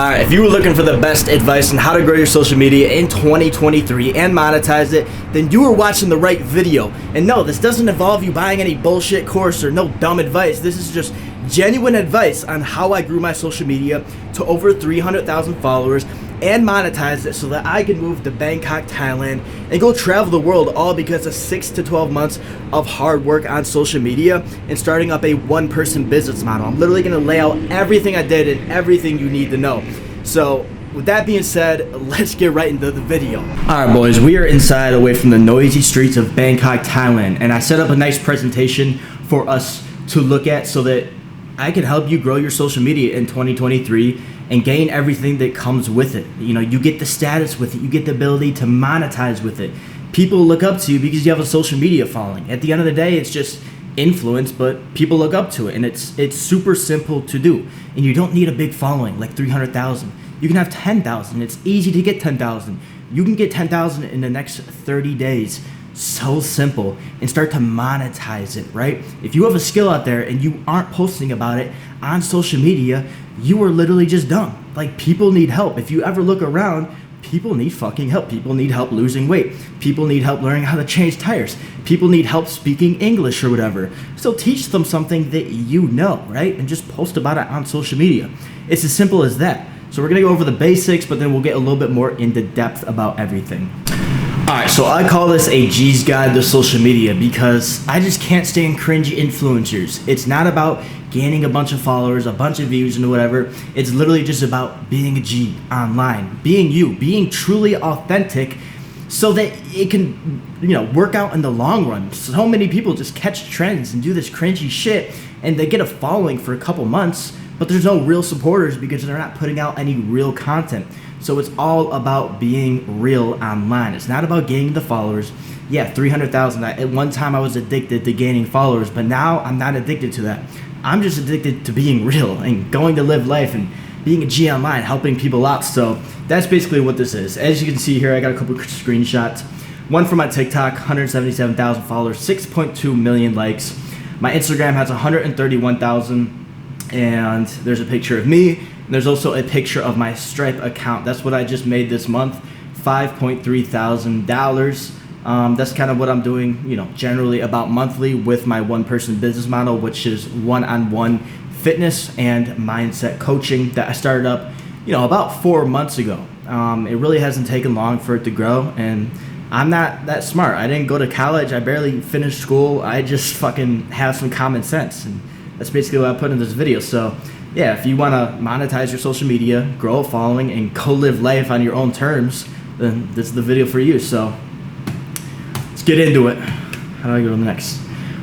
Alright, if you were looking for the best advice on how to grow your social media in 2023 and monetize it, then you were watching the right video. And no, this doesn't involve you buying any bullshit course or no dumb advice. This is just genuine advice on how I grew my social media to over 300,000 followers and monetize it so that I can move to Bangkok, Thailand, and go travel the world, all because of 6 to 12 months of hard work on social media and starting up a one-person business model. I'm literally going to lay out everything I did and everything you need to know. So with that being said, let's get right into the video. Alright boys, we are inside away from the noisy streets of Bangkok, Thailand, and I set up a nice presentation for us to look at so that I can help you grow your social media in 2023 and gain everything that comes with it. You know, you get the status with it, you get the ability to monetize with it. People look up to you because you have a social media following. At the end of the day, it's just influence, but people look up to it, and it's super simple to do. And you don't need a big following like 300,000. You can have 10,000. It's easy to get 10,000. You can get 10,000 in the next 30 days. So simple, and start to monetize it, right? If you have a skill out there and you aren't posting about it on social media, you are literally just dumb. Like, people need help. If you ever look around, people need fucking help. People need help losing weight. People need help learning how to change tires. People need help speaking English or whatever. So teach them something that you know, right? And just post about it on social media. It's as simple as that. So we're gonna go over the basics, but then we'll get a little bit more into depth about everything. Alright, so I call this a G's guide to social media because I just can't stand cringy influencers. It's not about gaining a bunch of followers, a bunch of views and whatever. It's literally just about being a G online, being you, being truly authentic so that it can, you know, work out in the long run. So many people just catch trends and do this cringy shit and they get a following for a couple months, but there's no real supporters because they're not putting out any real content. So it's all about being real online. It's not about gaining the followers. Yeah, 300,000. At one time I was addicted to gaining followers, but now I'm not addicted to that. I'm just addicted to being real and going to live life and being a G online, helping people out. So that's basically what this is. As you can see here, I got a couple screenshots. One from my TikTok, 177,000 followers, 6.2 million likes. My Instagram has 131,000, and there's a picture of me. There's also a picture of my Stripe account. That's what I just made this month, $5.3 thousand. That's kind of what I'm doing, you know, generally about monthly with my one-person business model, which is one-on-one fitness and mindset coaching that I started up, you know, about 4 months ago. It really hasn't taken long for it to grow, and I'm not that smart. I didn't go to college. I barely finished school. I just fucking have some common sense, and that's basically what I put in this video. So yeah, if you want to monetize your social media, grow a following, and go live life on your own terms, then this is the video for you. So let's get into it. How do I go to the next?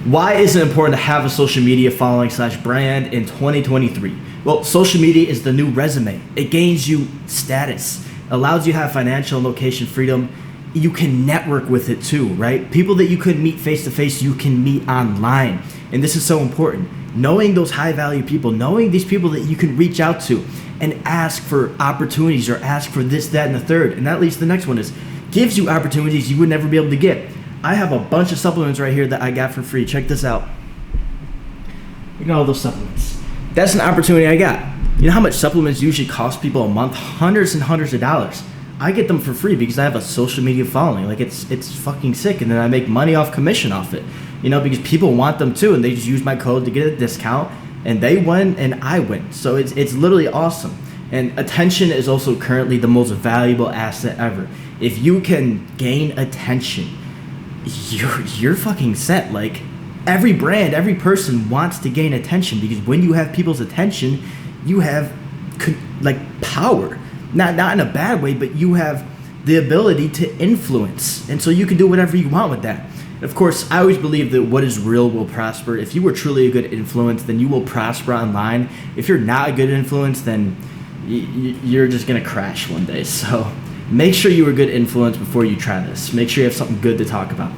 Why is it important to have a social media following / brand in 2023? Well, social media is the new resume. It gains you status, allows you to have financial and location freedom. You can network with it too, right? People that you couldn't meet face to face, you can meet online. And this is so important. Knowing those high value people, knowing these people that you can reach out to and ask for opportunities or ask for this, that, and the third. And that leads to the next one is gives you opportunities you would never be able to get. I have a bunch of supplements right here that I got for free. Check this out. Look at all those supplements. That's an opportunity I got. You know how much supplements usually cost people a month? Hundreds and hundreds of dollars. I get them for free because I have a social media following. Like, it's fucking sick. And then I make money off commission off it. You know, because people want them too, and they just use my code to get a discount, and they win and I win. So it's literally awesome. And attention is also currently the most valuable asset ever. If you can gain attention, you're fucking set. Like, every brand, every person wants to gain attention because when you have people's attention, you have like power. Not in a bad way, but you have the ability to influence, and so you can do whatever you want with that. Of course, I always believe that what is real will prosper. If you were truly a good influence, then you will prosper online. If you're not a good influence, then you're just gonna crash one day. So make sure you're a good influence before you try this. Make sure you have something good to talk about.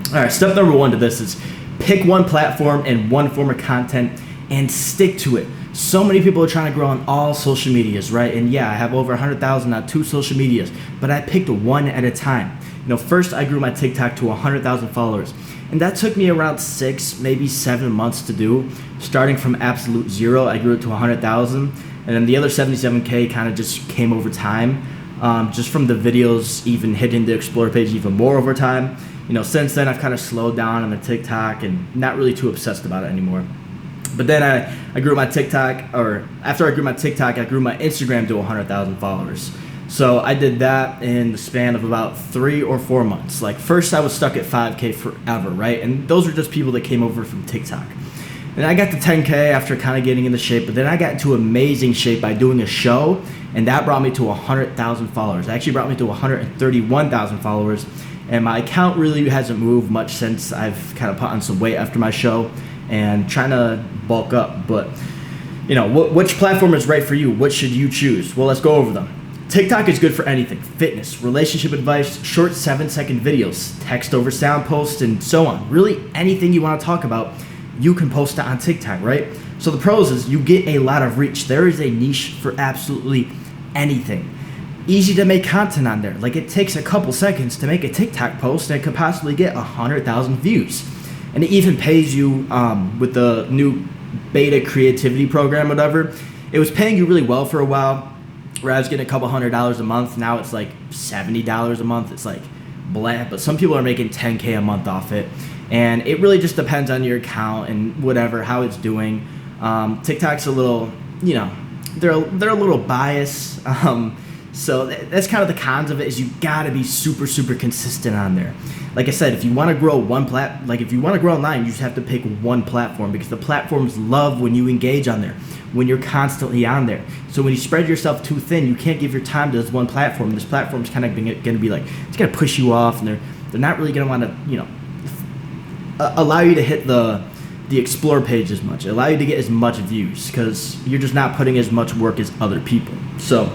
All right, step number 1 to this is pick one platform and one form of content and stick to it. So many people are trying to grow on all social medias, right? And yeah, I have over 100,000 on 2 social medias, but I picked one at a time. You know, first I grew my TikTok to 100,000 followers, and that took me around 6, maybe 7 months to do. Starting from absolute zero, I grew it to 100,000. And then the other 77K kind of just came over time, just from the videos even hitting the Explore page even more over time. Since then I've kind of slowed down on the TikTok and not really too obsessed about it anymore. But then I grew my TikTok, or after I grew my TikTok, I grew my Instagram to 100,000 followers. So I did that in the span of about 3 or 4 months. Like first I was stuck at 5K forever, right? And those were just people that came over from TikTok. And I got to 10K after kind of getting into shape, but then I got into amazing shape by doing a show, and that brought me to 100,000 followers. It actually brought me to 131,000 followers, and my account really hasn't moved much since I've kind of put on some weight after my show and trying to bulk up. But which platform is right for you? What should you choose? Well, let's go over them. TikTok is good for anything: fitness, relationship advice, short 7-second videos, text over sound posts, and so on. Really anything you want to talk about, you can post it on TikTok, right? So the pros is you get a lot of reach. There is a niche for absolutely anything. Easy to make content on there. Like it takes a couple seconds to make a TikTok post and it could possibly get 100,000 views. And it even pays you with the new beta creativity program, whatever. It was paying you really well for a while, where I was getting a couple $100 a month. Now it's like $70 a month. It's like blah, but some people are making 10K a month off it. And it really just depends on your account and whatever, how it's doing. TikTok's a little, they're a little biased. So that's kind of the cons of it, is you gotta be super, super consistent on there. Like I said, if you want to grow if you want to grow online, you just have to pick one platform, because the platforms love when you engage on there, when you're constantly on there. So when you spread yourself too thin, you can't give your time to this one platform. This platform's kind of going to be like, it's going to push you off, and they're not really going to want to, allow you to hit the Explore page as much, allow you to get as much views, because you're just not putting as much work as other people. So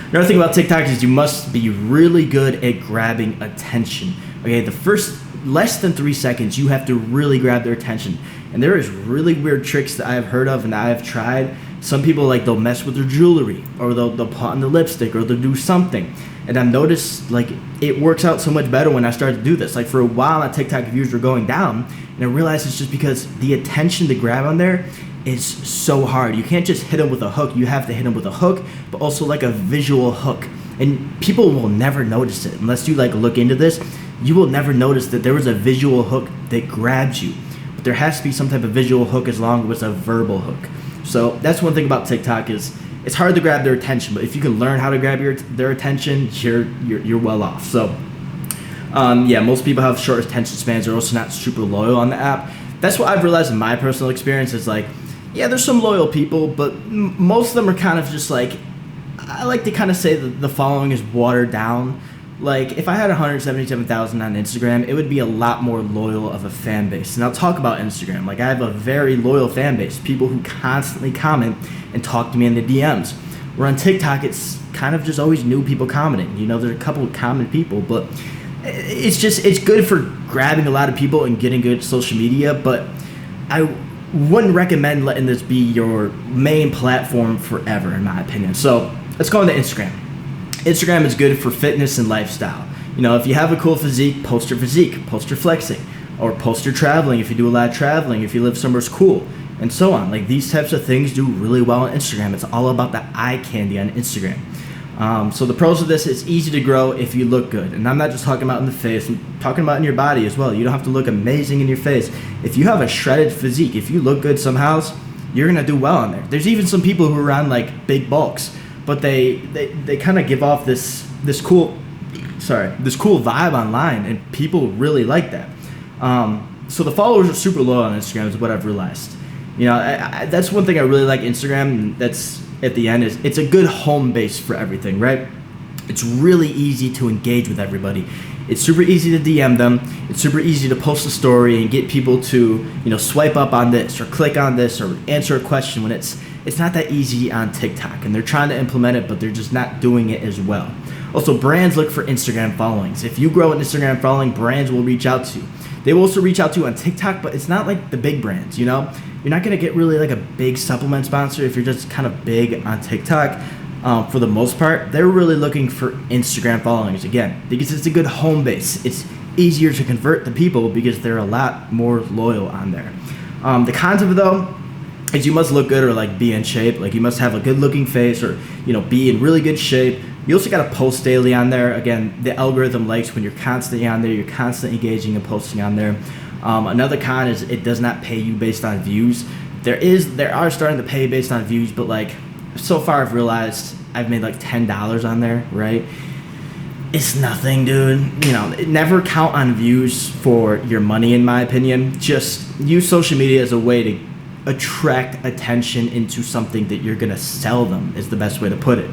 another thing about TikTok is you must be really good at grabbing attention. Okay, the first less than 3 seconds, you have to really grab their attention. And there is really weird tricks that I have heard of and I have tried. Some people, like, they'll mess with their jewelry, or they'll put on the lipstick, or they'll do something. And I've noticed, like, it works out so much better when I started to do this. Like, for a while, my TikTok views were going down, and I realized it's just because the attention to grab on there is so hard. You can't just hit them with a hook. You have to hit them with a hook, but also like a visual hook. And people will never notice it unless you like look into this. You will never notice that there was a visual hook that grabs you. But there has to be some type of visual hook as long as it's a verbal hook. So that's one thing about TikTok, is it's hard to grab their attention, but if you can learn how to grab their attention, you're well off. So most people have short attention spans. They're also not super loyal on the app. That's what I've realized in my personal experience, is like, yeah, there's some loyal people, but most of them are kind of just like, I like to kind of say that the following is watered down. Like, if I had 177,000 on Instagram, it would be a lot more loyal of a fan base. And I'll talk about Instagram. Like, I have a very loyal fan base, people who constantly comment and talk to me in the DMs. Where on TikTok, it's kind of just always new people commenting. There's a couple of common people, but it's good for grabbing a lot of people and getting good at social media, but I wouldn't recommend letting this be your main platform forever, in my opinion. So let's go into Instagram. Instagram is good for fitness and lifestyle. If you have a cool physique, post your physique, post your flexing, or post your traveling if you do a lot of traveling, if you live somewhere cool, and so on. Like, these types of things do really well on Instagram. It's all about the eye candy on Instagram. So the pros of this, it's easy to grow if you look good. And I'm not just talking about in the face, I'm talking about in your body as well. You don't have to look amazing in your face. If you have a shredded physique, if you look good somehow, you're going to do well on there. There's even some people who are on like big bulks, but they kind of give off this cool vibe online, and people really like that. So the followers are super low on Instagram is what I've realized. That's one thing I really like Instagram, and that's at the end, is it's a good home base for everything, right? It's really easy to engage with everybody. It's super easy to DM them. It's super easy to post a story and get people to, swipe up on this or click on this or answer a question, when it's not that easy on TikTok, and they're trying to implement it, but they're just not doing it as well. Also, brands look for Instagram followings. If you grow an Instagram following, brands will reach out to you. They will also reach out to you on TikTok, but it's not like the big brands, You're not going to get really like a big supplement sponsor if you're just kind of big on TikTok. For the most part, they're really looking for Instagram followings, again, because it's a good home base. It's easier to convert the people because they're a lot more loyal on there. The cons of it, though, is you must look good or like be in shape. Like you must have a good looking face or, you know, be in really good shape. You also got to post daily on there. Again, the algorithm likes when you're constantly on there, you're constantly engaging and posting on there. Another con is it does not pay you based on views. There are starting to pay based on views, but like so far I've realized I've made like $10 on there, right? It's nothing, dude. You know, never count on views for your money, in my opinion. Just use social media as a way to attract attention into something that you're gonna sell them, is the best way to put it.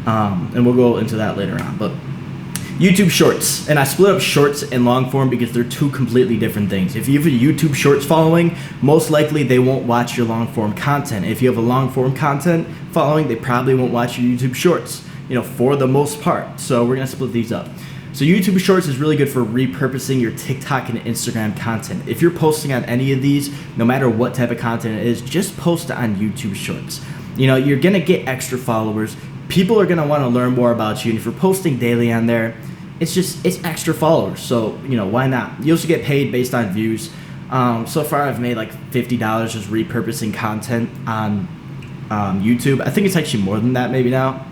And we'll go into that later on. But YouTube Shorts, and I split up Shorts and long form because they're two completely different things. If you have a YouTube Shorts following, most likely they won't watch your long form content. If you have a long form content following, they probably won't watch your YouTube Shorts, you know, for the most part. So we're gonna split these up. So YouTube Shorts is really good for repurposing your TikTok and Instagram content. If you're posting on any of these, no matter what type of content it is, just post it on YouTube Shorts. You know, you're gonna get extra followers. People are gonna wanna learn more about you, and if you're posting daily on there, it's extra followers. So, you know, why not? You also get paid based on views. So far I've made like $50 just repurposing content on YouTube. I think it's actually more than that maybe now,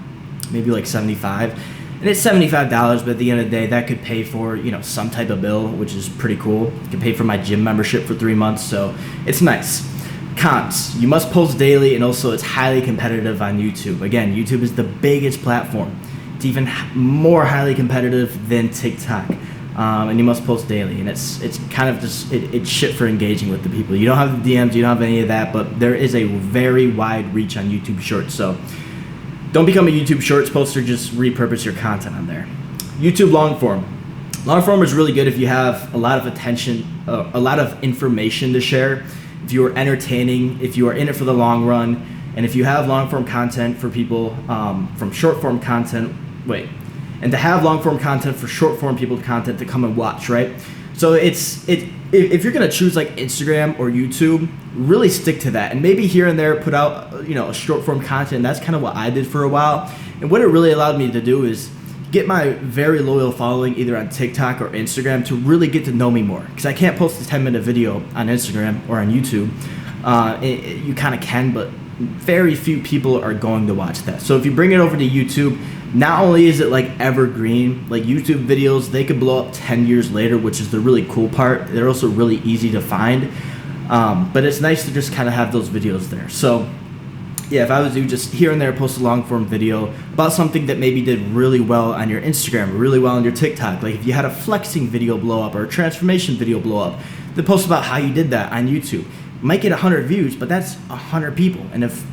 maybe like 75. And it's $75, but at the end of the day, that could pay for, you know, some type of bill, which is pretty cool. It could pay for my gym membership for 3 months, so it's nice. Cons, you must post daily, and also it's highly competitive on YouTube. Again, YouTube is the biggest platform. It's even more highly competitive than TikTok. And you must post daily, and it's kind of just, it's shit for engaging with the people. You don't have the DMs, you don't have any of that, but there is a very wide reach on YouTube Shorts, so don't become a YouTube Shorts poster, just repurpose your content on there. YouTube long form. Long form is really good if you have a lot of attention, a lot of information to share, if you are entertaining, if you are in it for the long run, and if you have long form content for people from short form content, and to have long form content for short form people content to come and watch, right? So if you're gonna choose like Instagram or YouTube, really stick to that, and maybe here and there put out, you know, a short form content. That's kind of what I did for a while, and what it really allowed me to do is get my very loyal following either on TikTok or Instagram to really get to know me more, because I can't post a 10-minute video on Instagram or on YouTube. You kind of can, but very few people are going to watch that. So if you bring it over to YouTube, not only is it like evergreen, like YouTube videos, they could blow up 10 years later, which is the really cool part. They're also really easy to find, but it's nice to just kind of have those videos there. So yeah, if I was you, just here and there post a long form video about something that maybe did really well on your Instagram, or really well on your TikTok. Like if you had a flexing video blow up or a transformation video blow up, then post about how you did that on YouTube. Might get 100 views, but that's 100 people, and if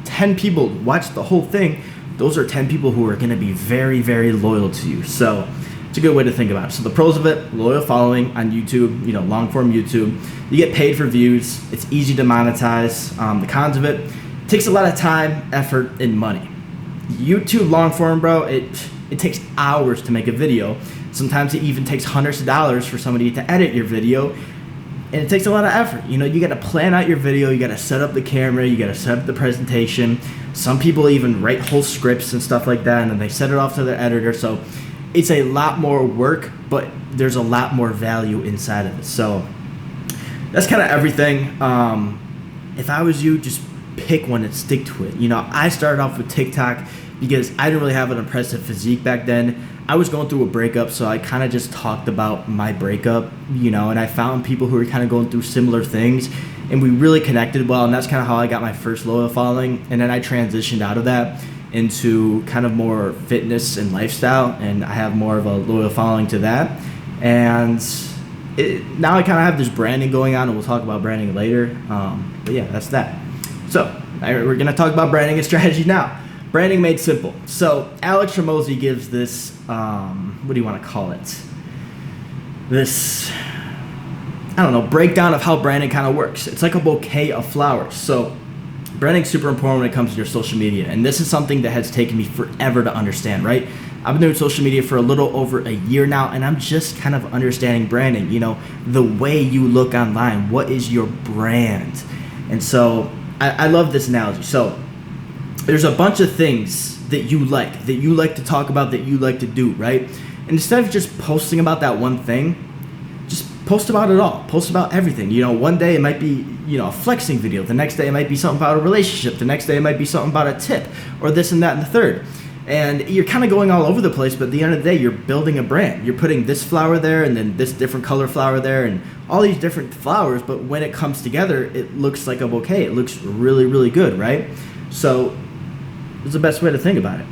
10 people watch the whole thing, those are 10 people who are going to be very, very loyal to you. So it's a good way to think about it. So the pros of it: loyal following on YouTube, you know, long form YouTube. You get paid for views. It's easy to monetize. The cons of it: takes a lot of time, effort, and money. YouTube long form, bro, it takes hours to make a video. Sometimes it even takes hundreds of dollars for somebody to edit your video. And it takes a lot of effort. You know, you got to plan out your video, you got to set up the camera, you got to set up the presentation. Some people even write whole scripts and stuff like that, and then they send it off to their editor. So it's a lot more work, but there's a lot more value inside of it. So that's kind of everything. If I was you, just pick one and stick to it. You know, I started off with TikTok because I didn't really have an impressive physique back then. I was going through a breakup, so I kind of just talked about my breakup, you know, and I found people who were kind of going through similar things, and we really connected well, and that's kind of how I got my first loyal following. And then I transitioned out of that into kind of more fitness and lifestyle, and I have more of a loyal following to that. And now I kind of have this branding going on, and we'll talk about branding later. But yeah, that's that. So we're going to talk about branding and strategy now. Branding made simple. So Alex Ramosi gives this, what do you want to call it? This, I don't know, breakdown of how branding kind of works. It's like a bouquet of flowers. So branding's super important when it comes to your social media. And this is something that has taken me forever to understand, right? I've been doing social media for a little over a year now, and I'm just kind of understanding branding, you know, the way you look online. What is your brand? And so I love this analogy. So there's a bunch of things that you like to talk about, that you like to do, right? And instead of just posting about that one thing, just post about it all. Post about everything. You know, one day it might be, you know, a flexing video. The next day it might be something about a relationship. The next day it might be something about a tip or this and that and the third. And you're kind of going all over the place, but at the end of the day, you're building a brand. You're putting this flower there and then this different color flower there and all these different flowers, but when it comes together, it looks like a bouquet. It looks really, really good, right? So it's the best way to think about it.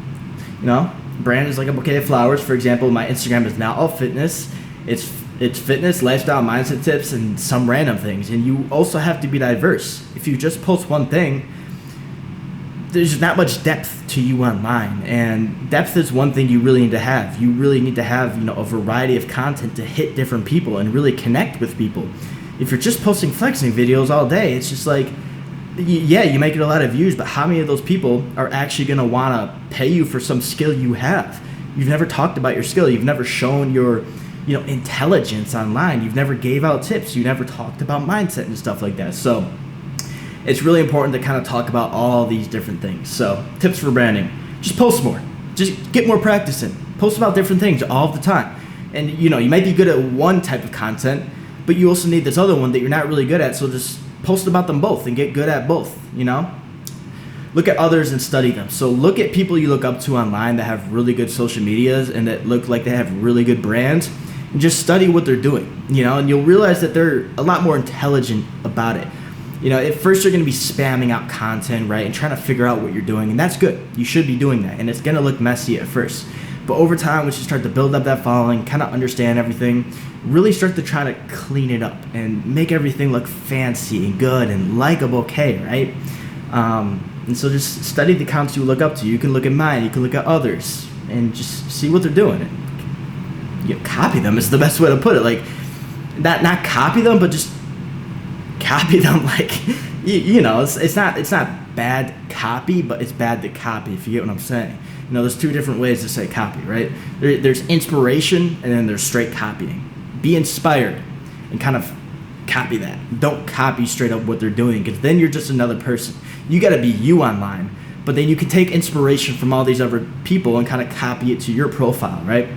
You know, brand is like a bouquet of flowers. For example, my Instagram is now all fitness. It's fitness, lifestyle, mindset tips, and some random things. And you also have to be diverse. If you just post one thing, there's not much depth to you online, and depth is one thing you really need to have. You really need to have, you know, a variety of content to hit different people and really connect with people. If you're just posting flexing videos all day, it's just like, yeah, you might get a lot of views, but how many of those people are actually going to want to pay you for some skill you have? You've never talked about your skill. You've never shown your, you know, intelligence online. You've never gave out tips. You never talked about mindset and stuff like that. So it's really important to kind of talk about all these different things. So tips for branding: just post more. Just get more practice in. Post about different things all the time. And you know, you might be good at one type of content, but you also need this other one that you're not really good at. So just post about them both and get good at both, you know? Look at others and study them. So look at people you look up to online that have really good social medias and that look like they have really good brands, and just study what they're doing, you know, and you'll realize that they're a lot more intelligent about it. You know, at first you're going to be spamming out content, right, and trying to figure out what you're doing, and that's good. You should be doing that, and it's going to look messy at first. But over time, once you start to build up that following, kind of understand everything, really start to try to clean it up and make everything look fancy and good and like a bouquet, right? And so just study the accounts you look up to. You can look at mine, you can look at others, and just see what they're doing. And, you know, copy them is the best way to put it. Like, not copy them, but just copy them. Like, you know, it's not bad copy, but it's bad to copy, if you get what I'm saying. You know, there's two different ways to say copy, right? There's inspiration, and then there's straight copying. Be inspired and kind of copy that. Don't copy straight up what they're doing, because then you're just another person. You got to be you online, but then you can take inspiration from all these other people and kind of copy it to your profile, right?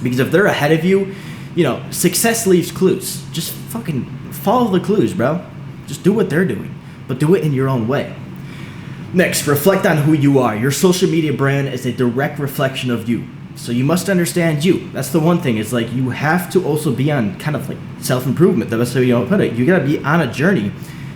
Because if they're ahead of you, you know, success leaves clues. Just fucking follow the clues, bro. Just do what they're doing, but do it in your own way. Next, reflect on who you are. Your social media brand is a direct reflection of you. So you must understand you. That's the one thing. It's like you have to also be on kind of like self-improvement. The best way you put it. You got to be on a journey,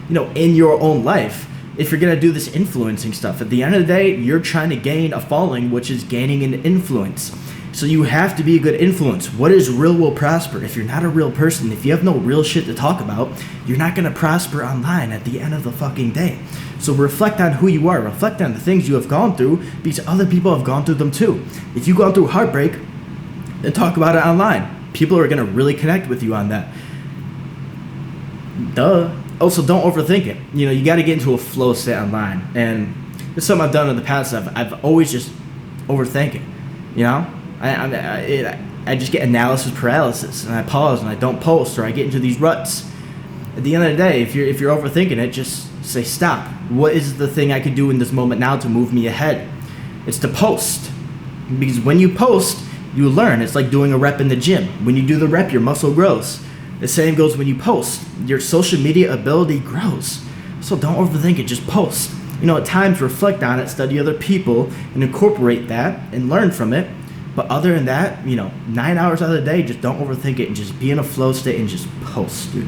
you know, in your own life. If you're going to do this influencing stuff, at the end of the day, you're trying to gain a following, which is gaining an influence. So you have to be a good influence. What is real will prosper? If you're not a real person, if you have no real shit to talk about, you're not going to prosper online at the end of the fucking day. So reflect on who you are. Reflect on the things you have gone through, because other people have gone through them too. If you've gone through heartbreak, then talk about it online. People are going to really connect with you on that. Duh. Also, don't overthink it. You know, you got to get into a flow state online. And it's something I've done in the past. I've always just overthink it. You know? I just get analysis paralysis, and I pause and I don't post, or I get into these ruts. At the end of the day, if you're overthinking it, just say stop. What is the thing I can do in this moment now to move me ahead? It's to post, because when you post, you learn. It's like doing a rep in the gym. When you do the rep, your muscle grows. The same goes when you post. Your social media ability grows. So don't overthink it. Just post. You know, at times reflect on it, study other people, and incorporate that and learn from it. But other than that, you know, 9 hours out of the day, just don't overthink it and just be in a flow state and just post, dude.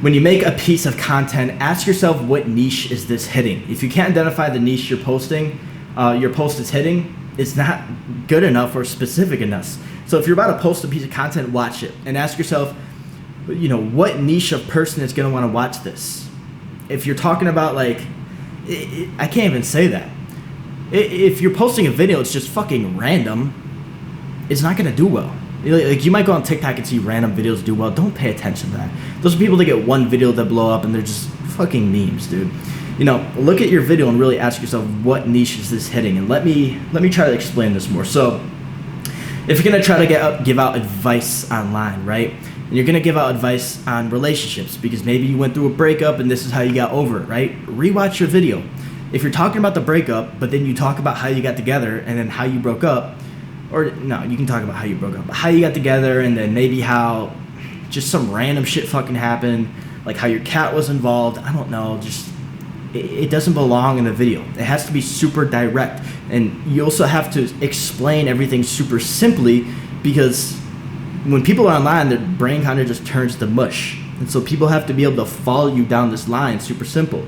When you make a piece of content, ask yourself, what niche is this hitting? If you can't identify the niche you're posting, your post is hitting, it's not good enough or specific enough. So if you're about to post a piece of content, watch it and ask yourself, you know, what niche of person is going to want to watch this? If you're talking about like, I can't even say that. If you're posting a video, it's just fucking random, it's not going to do well. Like, you might go on TikTok and see random videos do well. Don't pay attention to that. Those are people that get one video that blow up and they're just fucking memes, dude. You know, look at your video and really ask yourself, what niche is this hitting? And let me try to explain this more. So if you're going to try to give out advice online, right? And you're going to give out advice on relationships because maybe you went through a breakup and this is how you got over it, right? Rewatch your video. If you're talking about the breakup, but then you talk about how you got together and then how you broke up, or no, you can talk about how you broke up, how you got together, and then maybe how just some random shit fucking happened, like how your cat was involved. I don't know, just it doesn't belong in a video. It has to be super direct, and you also have to explain everything super simply, because when people are online, their brain kind of just turns to mush, and so people have to be able to follow you down this line super simple.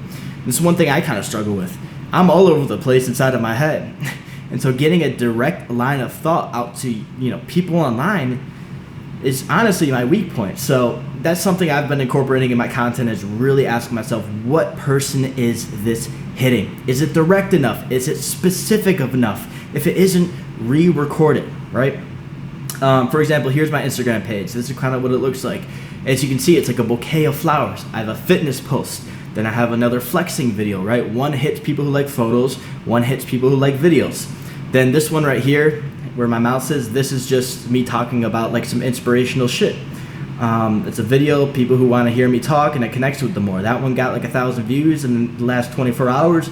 This is one thing I kind of struggle with. I'm all over the place inside of my head. And so getting a direct line of thought out to, people online is honestly my weak point. So that's something I've been incorporating in my content, is really asking myself, what person is this hitting? Is it direct enough? Is it specific enough? If it isn't, re-record it, right? For example, here's my Instagram page. This is kind of what it looks like. As you can see, it's like a bouquet of flowers. I have a fitness post. Then I have another flexing video, right? One hits people who like photos, one hits people who like videos. Then this one right here, where my mouse is, this is just me talking about like some inspirational shit. It's a video, people who want to hear me talk, and it connects with them more. That one got like 1,000 views in the last 24 hours.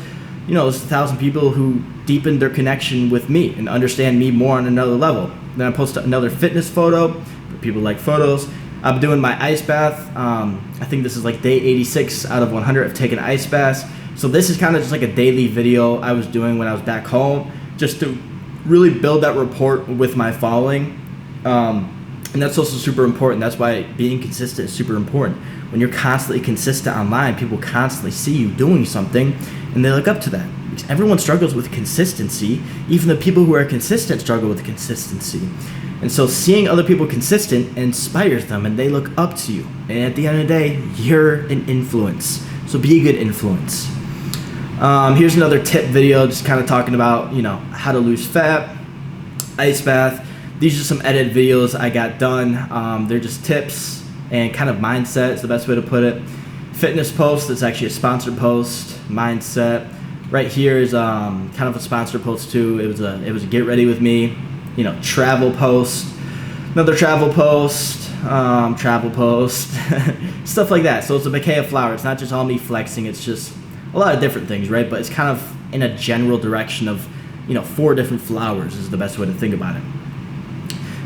It's 1,000 people who deepened their connection with me and understand me more on another level. Then I post another fitness photo for people who like photos. I'm doing my ice bath. I think this is like day 86 out of 100 of taking ice baths. So this is kind of just like a daily video I was doing when I was back home, just to really build that rapport with my following. And that's also super important. That's why being consistent is super important. When you're constantly consistent online, people constantly see you doing something and they look up to that. Because everyone struggles with consistency. Even the people who are consistent struggle with consistency. And so seeing other people consistent inspires them, and they look up to you. And at the end of the day, you're an influence. So be a good influence. Here's another tip video, just kind of talking about, how to lose fat, ice bath. These are some edited videos I got done. They're just tips and kind of mindset is the best way to put it. Fitness post, it's actually a sponsored post. Mindset. Right here is kind of a sponsored post too. It was a get ready with me. Travel post, another travel post, stuff like that. So it's a bouquet of flowers. It's not just all me flexing. It's just a lot of different things, right? But it's kind of in a general direction of, 4 different flowers is the best way to think about it.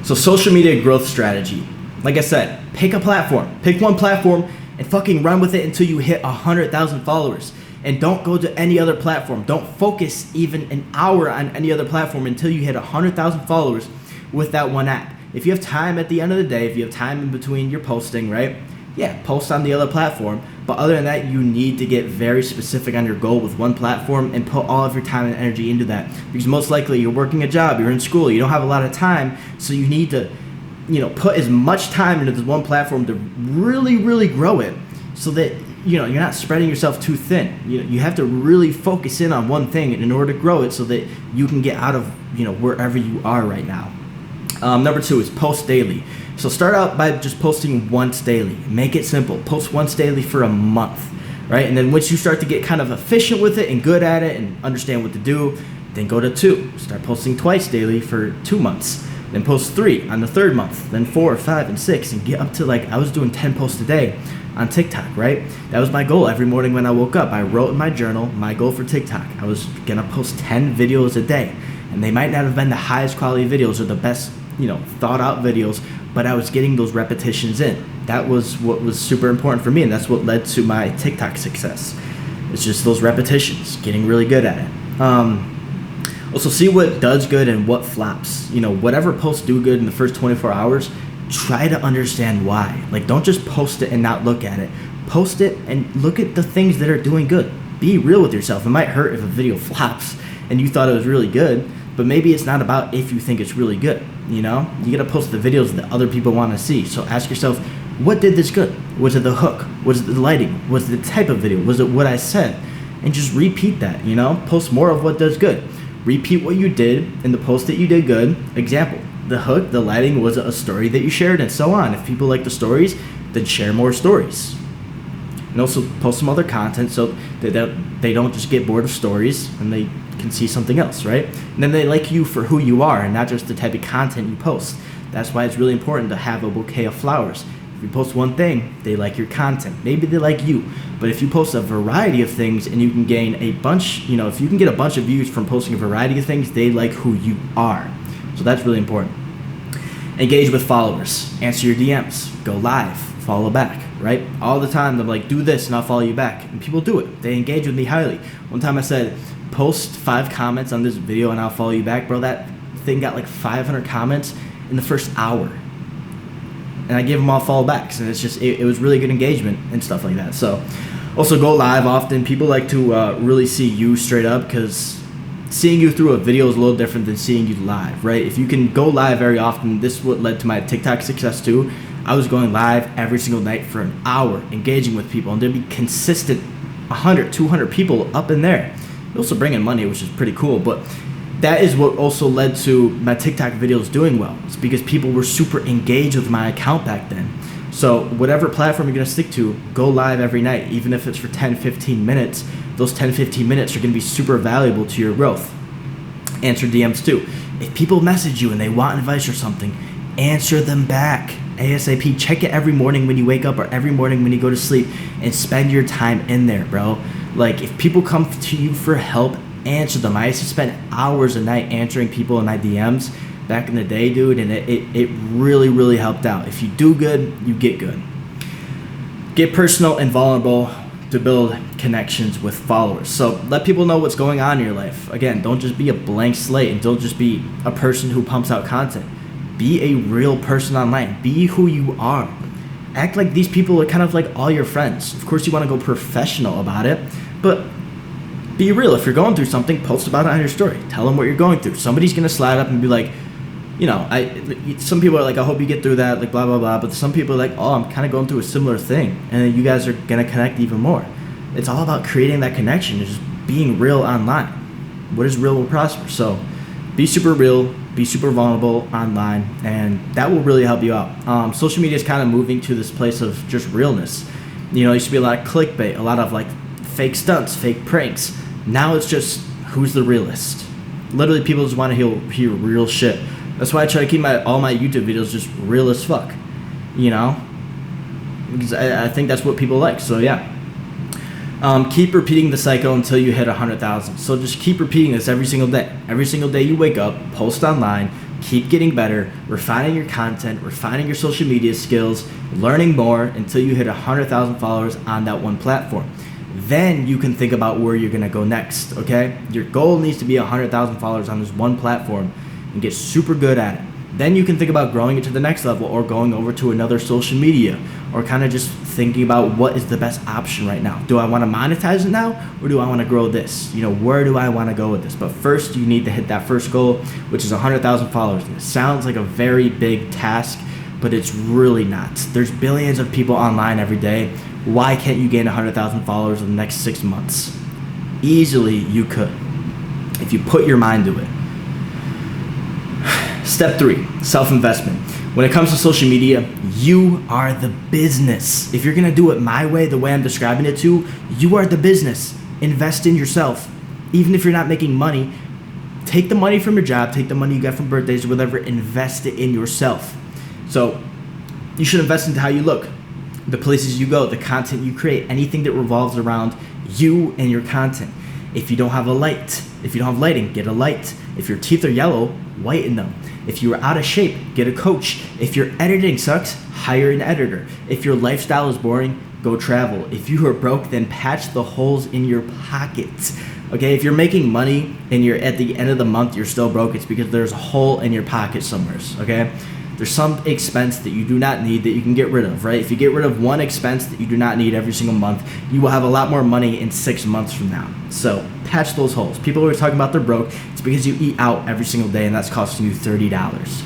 So social media growth strategy. Like I said, pick a platform. Pick one platform and fucking run with it until you hit 100,000 followers. And don't go to any other platform. Don't focus even an hour on any other platform until you hit 100,000 followers with that one app. If you have time at the end of the day, if you have time in between your posting, right? Yeah, post on the other platform. But other than that, you need to get very specific on your goal with one platform and put all of your time and energy into that. Because most likely you're working a job, you're in school, you don't have a lot of time. So you need to, put as much time into this one platform to really, really grow it, so that you're not spreading yourself too thin. You have to really focus in on one thing in order to grow it, so that you can get out of wherever you are right now. Number 2 is post daily. So start out by just posting once daily. Make it simple. Post once daily for a month, right? And then once you start to get kind of efficient with it and good at it and understand what to do, then go to 2. Start posting twice daily for 2 months. Then post 3 on the 3rd month. Then 4, 5, and 6, and get up to I was doing 10 posts a day on TikTok, right? That was my goal every morning when I woke up. I wrote in my journal my goal for TikTok. I was gonna post 10 videos a day, and they might not have been the highest quality videos or the best, thought out videos, but I was getting those repetitions in. That was what was super important for me, and that's what led to my TikTok success. It's just those repetitions, getting really good at it. Also, see what does good and what flops. Whatever posts do good in the first 24 hours, try to understand why. Don't just post it and not look at it. Post it and look at the things that are doing good. Be real with yourself. It might hurt if a video flops and you thought it was really good, but maybe it's not about if you think it's really good. You gotta post the videos that other people want to see. So ask yourself, what did this good? Was it the hook? Was it the lighting? Was it the type of video? Was it what I said? And just repeat that, Post more of what does good. Repeat what you did in the post that you did good. Example, the hook, the lighting was a story that you shared, and so on. If people like the stories, then share more stories. And also post some other content so that they don't just get bored of stories and they can see something else, right? And then they like you for who you are and not just the type of content you post. That's why it's really important to have a bouquet of flowers. If you post one thing, they like your content. Maybe they like you. But if you post a variety of things and you can gain a bunch, if you can get a bunch of views from posting a variety of things, they like who you are. So So that's really important. Engage with followers. Answer your DMs. Go live. Follow back, right? All the time, they're like, do this and I'll follow you back. And people do it. They engage with me highly. One time I said, post 5 comments on this video and I'll follow you back. Bro, that thing got like 500 comments in the first hour. And I gave them all follow backs. And it's just, it was really good engagement and stuff like that. So also go live often. People like to really see you straight up, because seeing you through a video is a little different than seeing you live, right? If you can go live very often, this is what led to my TikTok success too. I was going live every single night for an hour, engaging with people, and there'd be consistent 100, 200 people up in there. Also bringing money, which is pretty cool, but that is what also led to my TikTok videos doing well. It's because people were super engaged with my account back then. So whatever platform you're gonna stick to, go live every night, even if it's for 10, 15 minutes. Those 10, 15 minutes are gonna be super valuable to your growth. Answer DMs too. If people message you and they want advice or something, answer them back ASAP. Check it every morning when you wake up or every morning when you go to sleep, and spend your time in there, bro. Like, if people come to you for help, answer them. I used to spend hours a night answering people in my DMs back in the day, dude, and it really, really helped out. If you do good, you get good. Get personal and vulnerable to build connections with followers. So let people know what's going on in your life. Again, don't just be a blank slate, and don't just be a person who pumps out content. Be a real person online. Be who you are. Act like these people are kind of like all your friends. Of course, you want to go professional about it, but be real. If you're going through something, post about it on your story. Tell them what you're going through. Somebody's going to slide up and be like, you know, some people are like, I hope you get through that, like blah, blah, blah. But some people are like, oh, I'm kind of going through a similar thing. And then you guys are going to connect even more. It's all about creating that connection. It's just being real online. What is real will prosper. So be super real, be super vulnerable online, and that will really help you out. Social media is kind of moving to this place of just realness. You know, it used to be a lot of clickbait, a lot of like fake stunts, fake pranks. Now it's just, who's the realist? Literally, people just want to hear real shit. That's why I try to keep all my YouTube videos just real as fuck, you know? Because I think that's what people like, so yeah. Keep repeating the cycle until you hit 100,000. So just keep repeating this every single day. Every single day you wake up, post online, keep getting better, refining your content, refining your social media skills, learning more until you hit 100,000 followers on that one platform. Then you can think about where you're gonna go next, okay? Your goal needs to be 100,000 followers on this one platform and get super good at it. Then you can think about growing it to the next level, or going over to another social media, or kind of just thinking about what is the best option right now. Do I want to monetize it now, or do I want to grow this? You know, where do I want to go with this? But first, you need to hit that first goal, which is 100,000 followers. And it sounds like a very big task, but it's really not. There's billions of people online every day. Why can't you gain 100,000 followers in the next 6 months? Easily you could, if you put your mind to it. Step 3, self-investment. When it comes to social media, you are the business. If you're gonna do it my way, the way I'm describing it to, you are the business. Invest in yourself. Even if you're not making money, take the money from your job, take the money you got from birthdays or whatever, invest it in yourself. So you should invest into how you look, the places you go, the content you create, anything that revolves around you and your content. If you don't have lighting, get a light. If your teeth are yellow, whiten them. If you are out of shape, get a coach. If your editing sucks, hire an editor. If your lifestyle is boring, go travel. If you are broke, then patch the holes in your pockets. Okay, if you're making money and you're at the end of the month, you're still broke, it's because there's a hole in your pocket somewhere, okay? There's some expense that you do not need that you can get rid of, right? If you get rid of one expense that you do not need every single month, you will have a lot more money in 6 months from now. So patch those holes. People are talking about they're broke. It's because you eat out every single day and that's costing you $30.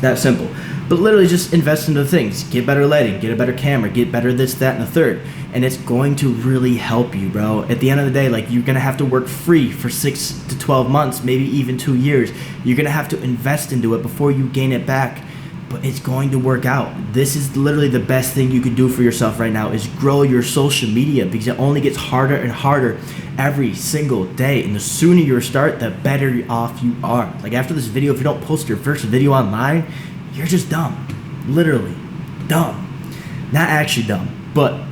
That simple. But literally just invest into things. Get better lighting, get a better camera, get better this, that, and the third. And it's going to really help you, bro. At the end of the day, like, you're gonna have to work free for 6 to 12 months, maybe even 2 years. You're gonna have to invest into it before you gain it back. But it's going to work out. This is literally the best thing you could do for yourself right now, is grow your social media, because it only gets harder and harder every single day. And the sooner you start, the better off you are. Like, after this video, if you don't post your first video online, you're just dumb. Literally dumb. Not actually dumb, but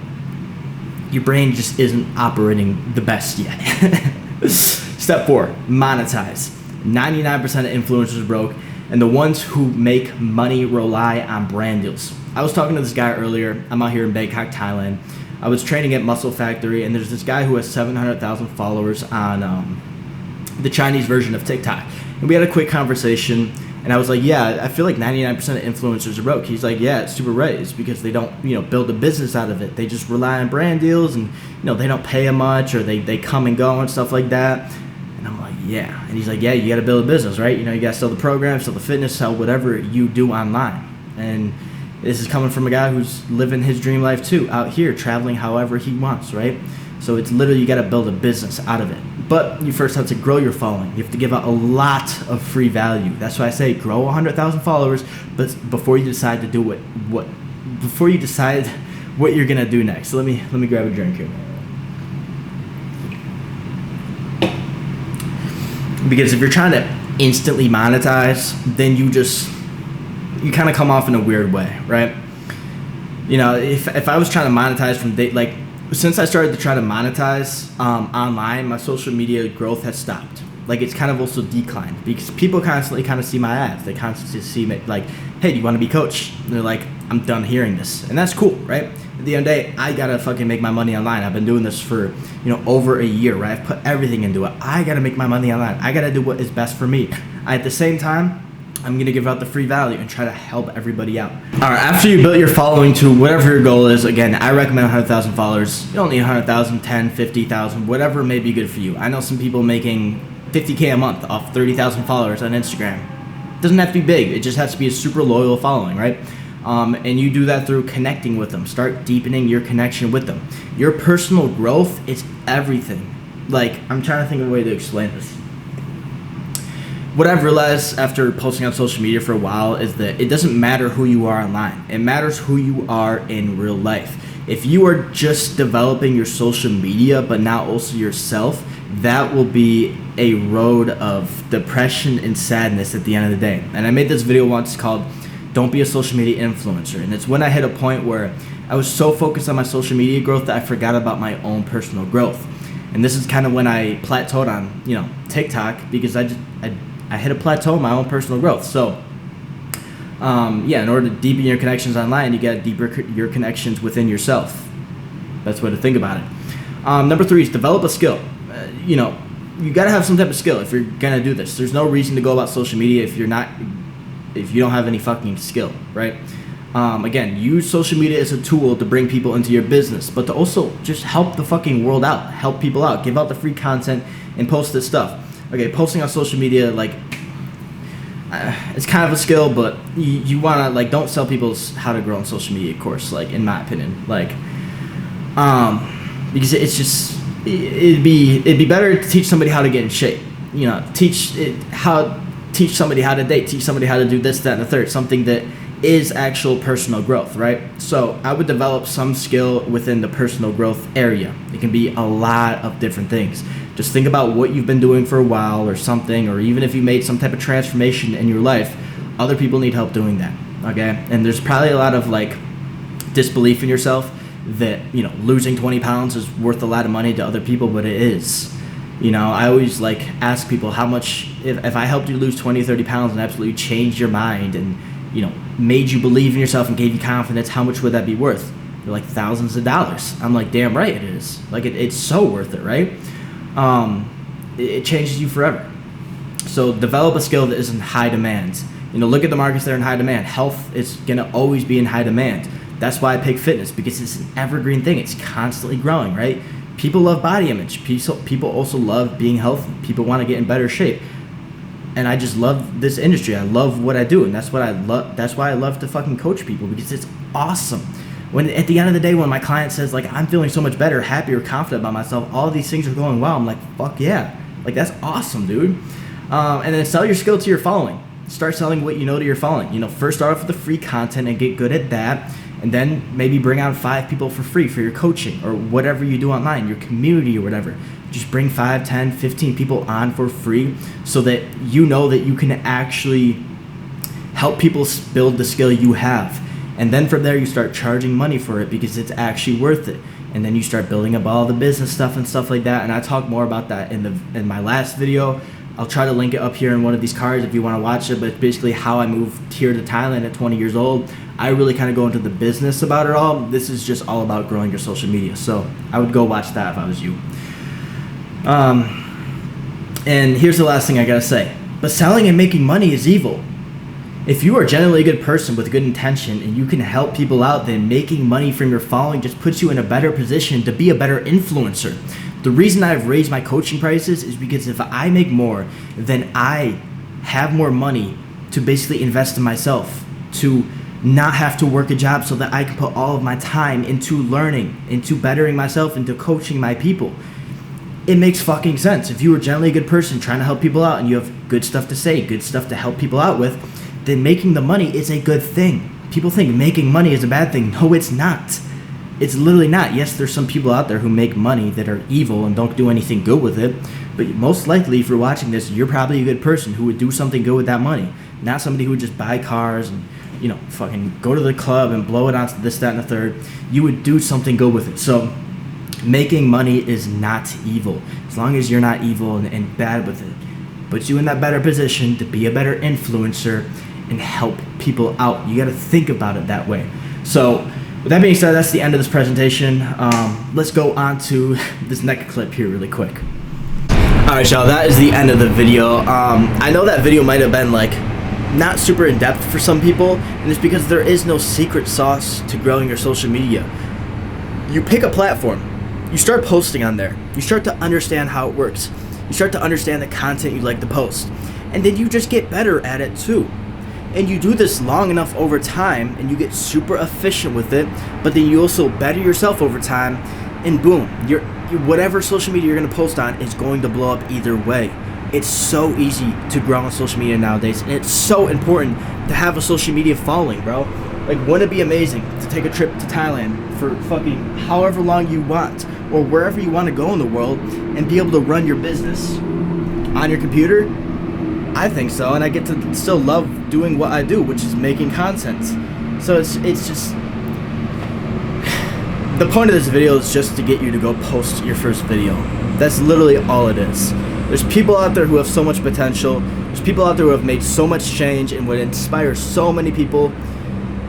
your brain just isn't operating the best yet. Step 4, monetize. 99% of influencers are broke, and the ones who make money rely on brand deals. I was talking to this guy earlier. I'm out here in Bangkok, Thailand. I was training at Muscle Factory, and there's this guy who has 700,000 followers on the Chinese version of TikTok. And we had a quick conversation, and I was like, yeah, I feel like 99% of influencers are broke. He's like, yeah, it's super right. It's because they don't, build a business out of it. They just rely on brand deals, and, they don't pay them much, or they come and go and stuff like that. And I'm like, yeah. And he's like, yeah, you got to build a business, right? You got to sell the program, sell the fitness, sell whatever you do online. And this is coming from a guy who's living his dream life too, out here, traveling however he wants, right? So it's literally, you got to build a business out of it. But you first have to grow your following. You have to give out a lot of free value. That's why I say grow 100,000 followers, but before you decide to do before you decide what you're gonna do next. So let me grab a drink here. Because if you're trying to instantly monetize, then you kind of come off in a weird way, right? If I was trying to monetize from since I started to try to monetize online, my social media growth has stopped. It's kind of also declined because people constantly kind of see my ads. They constantly see me like, hey, do you want to be coached? And they're like, I'm done hearing this. And that's cool, right? At the end of the day, I gotta fucking make my money online. I've been doing this for, over a year, right? I've put everything into it. I gotta make my money online. I gotta do what is best for me. At the same time, I'm gonna give out the free value and try to help everybody out. All right, after you build your following to whatever your goal is, again, I recommend 100,000 followers. You don't need 100,000, 10, 50,000, whatever may be good for you. I know some people making 50K a month off 30,000 followers on Instagram. It doesn't have to be big. It just has to be a super loyal following, right? And you do that through connecting with them. Start deepening your connection with them. Your personal growth is everything. I'm trying to think of a way to explain this. What I've realized after posting on social media for a while is that it doesn't matter who you are online. It matters who you are in real life. If you are just developing your social media but not also yourself, that will be a road of depression and sadness at the end of the day. And I made this video once called Don't Be a Social Media Influencer. And it's when I hit a point where I was so focused on my social media growth that I forgot about my own personal growth. And this is kind of when I plateaued on, TikTok, because I hit a plateau in my own personal growth. So, in order to deepen your connections online, you got to deepen your connections within yourself. That's the way to think about it. Number 3 is develop a skill. You got to have some type of skill if you're going to do this. There's no reason to go about social media if you don't have any fucking skill, right? Again, use social media as a tool to bring people into your business, but to also just help the fucking world out, help people out, give out the free content and post this stuff. Okay, posting on social media, it's kind of a skill, but you want to, don't sell people how to grow on social media course, in my opinion. Because it's just, it'd be better to teach somebody how to get in shape. Teach somebody how to date, teach somebody how to do this, that, and the third, something that is actual personal growth, right? So I would develop some skill within the personal growth area. It can be a lot of different things. Just think about what you've been doing for a while or something, or even if you made some type of transformation in your life, other people need help doing that, okay? And there's probably a lot of disbelief in yourself that, losing 20 pounds is worth a lot of money to other people, but it is. I always ask people how much, if I helped you lose 20, 30 pounds and absolutely changed your mind and, made you believe in yourself and gave you confidence, how much would that be worth? They're thousands of dollars. I'm damn right it is. It's so worth it, right? It changes you forever. So develop a skill that is in high demand. Look at the markets that are in high demand. Health is going to always be in high demand. That's why I pick fitness, because it's an evergreen thing. It's constantly growing, right? People love body image. People also love being healthy. People want to get in better shape. And I just love this industry. I love what I do, and that's what I love. That's why I love to fucking coach people, because it's awesome. When at the end of the day, when my client says I'm feeling so much better, happier, confident about myself, all these things are going well, I'm like, fuck yeah, that's awesome, dude. And then sell your skill to your following. Start selling what you know to your following. First start off with the free content and get good at that, and then maybe bring on 5 people for free for your coaching or whatever you do online, your community or whatever. Just bring 5, 10, 15 people on for free, so that that you can actually help people build the skill you have. And then from there, you start charging money for it because it's actually worth it. And then you start building up all the business stuff and stuff like that. And I talk more about that in my last video. I'll try to link it up here in one of these cards if you want to watch it, but it's basically how I moved here to Thailand at 20 years old. I really kind of go into the business about it all. This is just all about growing your social media. So I would go watch that if I was you. And here's the last thing I gotta say. But selling and making money is evil. If you are generally a good person with good intention and you can help people out, then making money from your following just puts you in a better position to be a better influencer. The reason I've raised my coaching prices is because if I make more, then I have more money to basically invest in myself, to not have to work a job so that I can put all of my time into learning, into bettering myself, into coaching my people. It makes fucking sense. If you are generally a good person trying to help people out and you have good stuff to say, good stuff to help people out with, then making the money is a good thing. People think making money is a bad thing. No, it's not. It's literally not. Yes, there's some people out there who make money that are evil and don't do anything good with it, but most likely if you're watching this, you're probably a good person who would do something good with that money, not somebody who would just buy cars and, you know, fucking go to the club and blow it onto this, that, and the third. You would do something good with it. So making money is not evil, as long as you're not evil and bad with it. Puts you in that better position to be a better influencer and help people out. You got to think about it that way. So with that being said, that's the end of this presentation. Let's go on to this next clip here really quick. Alright y'all, that is the end of the video. I know that video might have been like not super in depth for some people, and it's because there is no secret sauce to growing your social media. You pick a platform, you start posting on there, you start to understand how it works, you start to understand the content you like to post, and then you just get better at it too. And you do this long enough over time and you get super efficient with it, but then you also better yourself over time, and boom, whatever social media you're going to post on is going to blow up either way. It's so easy to grow on social media nowadays, and it's so important to have a social media following, bro. Like, wouldn't it be amazing to take a trip to Thailand for fucking however long you want, or wherever you want to go in the world, and be able to run your business on your computer? I think so, and I get to still love doing what I do, which is making content. So it's just, the point of this video is just to get you to go post your first video. That's literally all it is. There's people out there who have so much potential. There's people out there who have made so much change and would inspire so many people,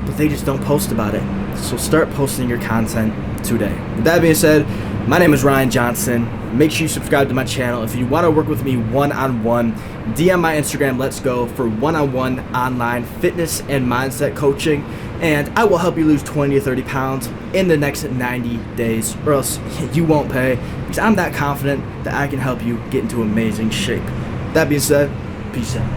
but they just don't post about it. So start posting your content today. With that being said, my name is Ryan Johnson. Make sure you subscribe to my channel. If you want to work with me one-on-one, DM my Instagram, let's go, for one-on-one online fitness and mindset coaching, and I will help you lose 20 to 30 pounds in the next 90 days, or else you won't pay, because I'm that confident that I can help you get into amazing shape. That being said, peace out.